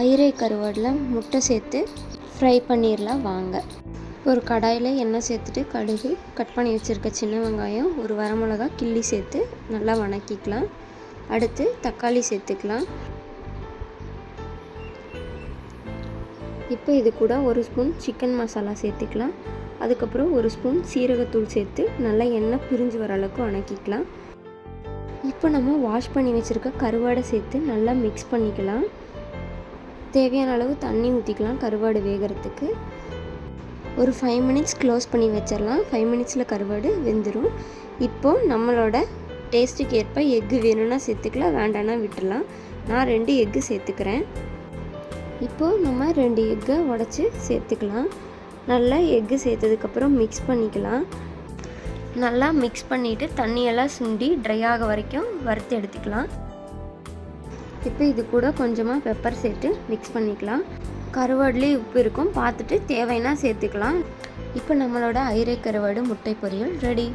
ஐரை கருவாடில் முட்டை சேர்த்து ஃப்ரை பண்ணிடலாம் வாங்க. ஒரு கடாயில் எண்ணெய் சேர்த்துட்டு கடுகு, கட் பண்ணி வச்சுருக்க சின்ன வெங்காயம், ஒரு வரமிளகா கிள்ளி சேர்த்து நல்லா வணக்கிக்கலாம். அடுத்து தக்காளி சேர்த்துக்கலாம். இப்போ இது கூட ஒரு ஸ்பூன் சிக்கன் மசாலா சேர்த்துக்கலாம். அதுக்கப்புறம் ஒரு ஸ்பூன் சீரகத்தூள் சேர்த்து நல்லா எண்ணெய் பிரிஞ்சு வர அளவுக்கு வணக்கிக்கலாம். இப்போ நம்ம வாஷ் பண்ணி வச்சுருக்க கருவாடை சேர்த்து நல்லா மிக்ஸ் பண்ணிக்கலாம். தேவையான அளவு தண்ணி ஊற்றிக்கலாம் கருவாடு வேகிறதுக்கு. ஒரு 5 மினிட்ஸ் க்ளோஸ் பண்ணி வச்சிடலாம். 5 மினிட்ஸில் கருவாடு வெந்துடும். இப்போது நம்மளோட டேஸ்ட்டுக்கு ஏற்ப எக்கு வேணும்னா சேர்த்துக்கலாம், வேண்டான்னா விட்டுடலாம். நான் 2 எக்கு சேர்த்துக்கிறேன். இப்போது நம்ம 2 எக்கை உடச்சி சேர்த்துக்கலாம். நல்லா எக்கு சேர்த்ததுக்கப்புறம் மிக்ஸ் பண்ணிக்கலாம். நல்லா மிக்ஸ் பண்ணிவிட்டு தண்ணியெல்லாம் சுண்டி ட்ரை ஆக வரைக்கும் வறுத்து எடுத்துக்கலாம். இப்போ இது கூட கொஞ்சமாக பெப்பர் சேர்த்து மிக்ஸ் பண்ணிக்கலாம். கருவாடுலேயே உப்பு இருக்கும், பார்த்துட்டு தேவைன்னா சேர்த்துக்கலாம். இப்போ நம்மளோட ஐரை கருவாடு முட்டை பொரியல் ரெடி.